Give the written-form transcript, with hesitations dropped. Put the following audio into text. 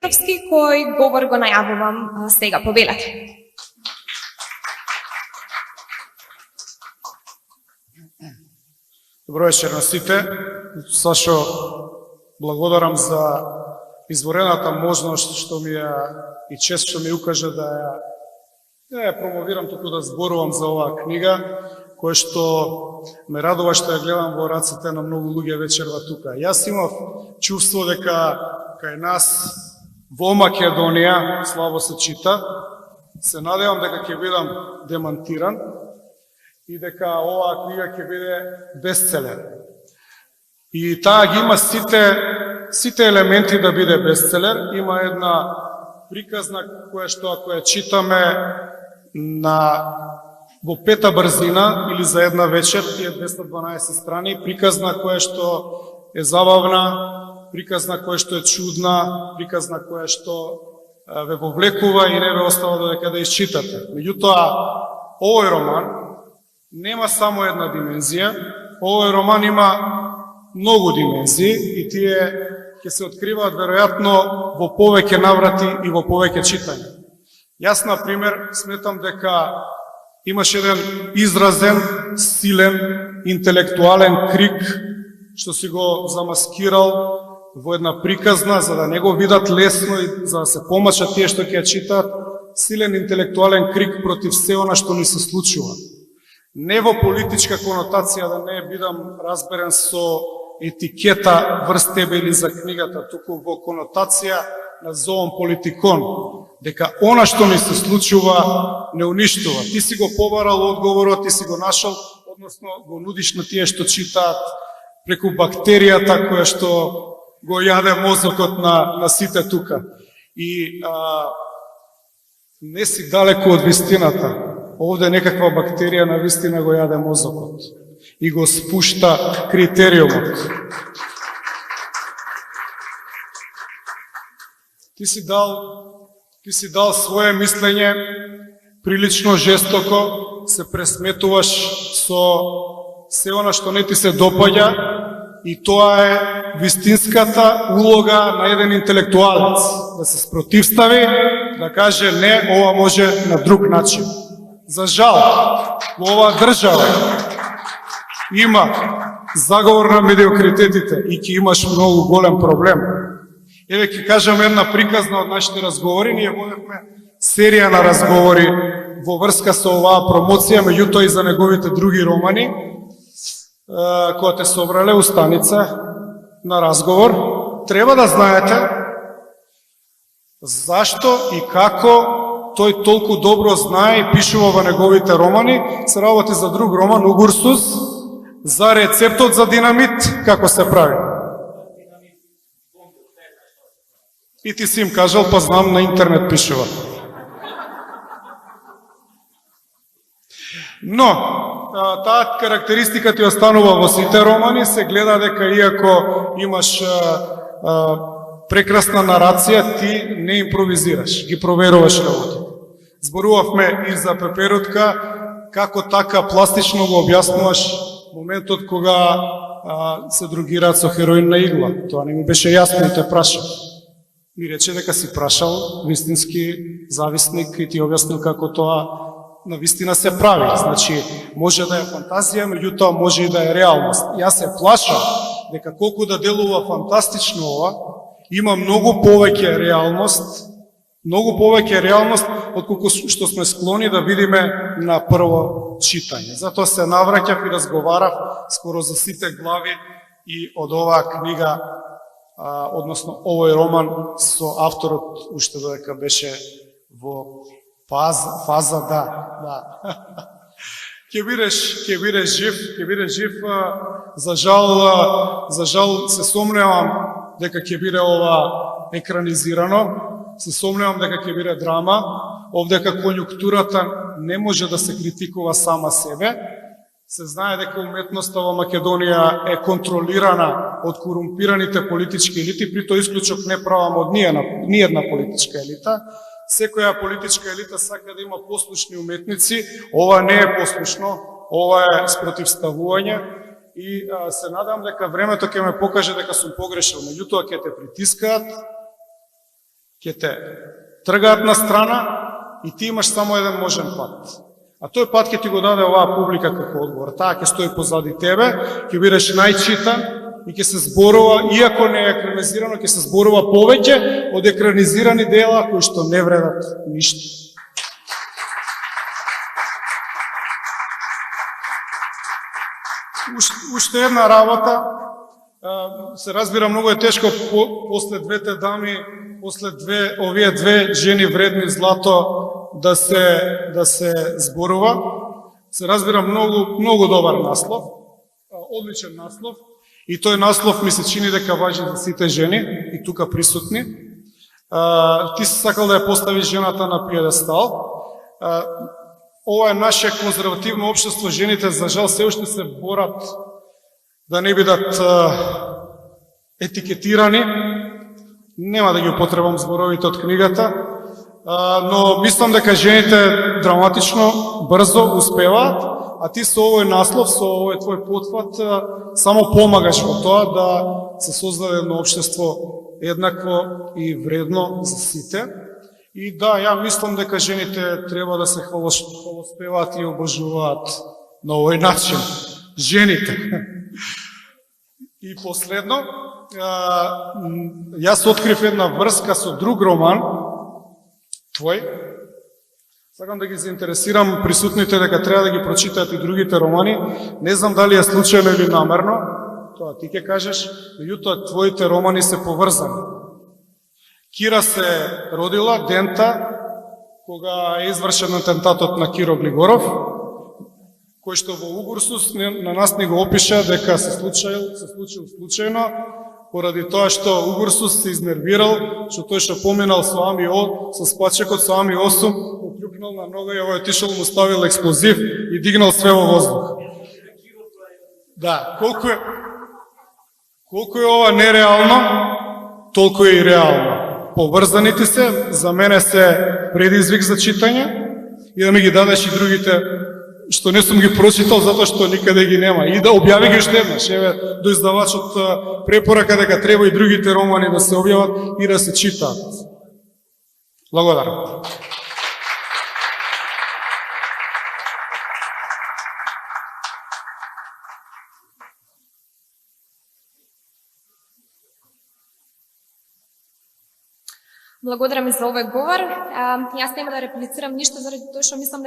Петовски, кој говор го најавувам сега по белек. Добро вечер на сите. Сашо, благодарам за изворената можност што ми и чест што ми укаже да ја промовирам, туку да зборувам за оваа книга, која што ме радува што ја гледам во раците на многу луѓе вечерва тука. Јас имав чувство дека кај нас во Македонија слабо се чита. Се надевам дека ќе бидам демантиран и дека оваа книга ќе биде бестселер. И таа ги има сите елементи да биде бестселер. Има една приказна која што ако ја читаме во пета брзина или за една вечер, тие 212 страни, приказна која што е забавна, приказна која што е чудна, приказна која што ве вовлекува и не ве остава додека да исчитате. Меѓутоа, овој роман нема само една димензија, овој роман има многу димензии и тие ќе се откриваат веројатно во повеќе наврати и во повеќе читања. Јас, на пример, сметам дека имаш еден изразен, силен, интелектуален крик, што си го замаскирал во една приказна, за да не го видат лесно и за да се помачат тие што ќе ја читаат, силен интелектуален крик против се она што ни се случува. Не во политичка конотација, да не бидам разберен со етикета врз тебе или за книгата, туку во конотација на зоон политикон, дека она што ми се случува не уништува. Ти си го побарал одговорот, ти си го нашол, односно го нудиш на тие што читаат преку бактеријата која што го јаде мозокот на сите тука. И не си далеко од вистината. Овде некаква бактерија на вистина го јаде мозокот и го спушта критериумот. Ти си дал свое мислење, прилично жестоко, се пресметуваш со се она што не ти се допаѓа и тоа е вистинската улога на еден интелектуалец, да се спротивстави, да каже не, ова може на друг начин. За жал, во оваа држава има заговор на медиокритетите и ќе имаш многу голем проблем. Еве ќе кажам една приказна од нашите разговори. Ние водевме серија на разговори во врска со оваа промоција, меѓутоа и за неговите други романи, кога те собрале у станица на разговор. Треба да знаете зашто и како тој толку добро знае и пишува во неговите романи. Се работи за друг роман, Угурсус, за рецептот за динамит, како се прави. И ти си им кажал, па знам, на интернет пишува. Но, таа карактеристика ти останува во сите романи, се гледа дека иако имаш прекрасна нарација, ти не импровизираш, ги проверуваш работи. Зборувавме и за пеперутка, како така пластично го објаснуваш моментот кога се другираат со хероин на игла. Тоа не ми беше јасно и те прашав. Ми рече дека си прашал вистински зависник и ти објаснил како тоа на вистина се прави. Значи, може да е фантазија, меѓутоа може и да е реалност. Јас се плашам дека колку да делува фантастично ова, има многу повеќе реалност отколку што сме склони да видиме на прво читање. Затоа се навраќав и разговарав скоро за сите глави и од оваа книга, односно овој роман со авторот уште додека беше во фаза, да. Ќе бидеш жив, за жал се сомневам дека ќе биде ова екранизирано, се сомневам дека ќе биде драма, овдека конјунктурата не може да се критикува сама себе. Се знае дека уметноста во Македонија е контролирана од корумпираните политички елити, при тоа исклучок не правам од ни една политичка елита. Секоја политичка елита сака да има послушни уметници, ова не е послушно, ова е спротивставување и се надам дека времето ќе ме покаже дека сум погрешил. Меѓутоа ќе те притискаат ќе те тргаат на страна и ти имаш само еден можен пат. А тој пат ќе ти го даде оваа публика како одговор. Таа ќе стои позади тебе, ќе бидеш најчитан и ќе се зборува, иако не е екранизирано, ќе се зборува повеќе од екранизирани дела кои што не вредат ништо. Уште една работа, се разбира многу е тешко после двете дами, после овие две жени вредни злато да се зборува. Се разбира многу добар наслов, одличен наслов, и тој наслов ми се чини дека важи за сите жени и тука присутни. Ти си сакал да ја поставиш жената на пиедестал. Ова е наше конзервативно општество, жените за жал се уште се борат да не бидат етикетирани. Нема да ги употребам зборовите од книгата, но мислам дека жените драматично, брзо успеваат, а ти со овој наслов, со овој твој потфат, само помагаш во тоа да се создаде едно општество еднакво и вредно за сите. И да, ја мислам дека жените треба да се хвалоспеваат и обожуваат на овој начин. Жените. И последно, јас открив една врска со друг роман, твој. Сакам да ги заинтересирам присутните дека треба да ги прочитаат и другите романи. Не знам дали е случајно или намерно, тоа ти ќе кажеш, меѓутоа твоите романи се поврзани. Кира се родила дента кога е извршен атентатот на Киро Глигоров, кој што во Угурсус на нас не го опиша дека се случил случајно, поради тоа што Угурсус се изнервирал, што тој што поминал со Ами-О, со спачекот со Ами-8, поклюкнал на нога и овој отишол му ставил експлозив и дигнал све во воздух. Да, колку е ова нереално, толку е и реално. Поврзаните се, за мене се предизвик за читање и да ми ги дадеш и другите што не сум ги прочитал затоа што никаде ги нема. И да објави ги уште еднаш. Еве, до издавачот препорака дека треба и другите романи да се објават и да се читаат. Благодарам. Благодарам и за овој говор. Јас нема да реплицирам ништо заради тоа што мислам дека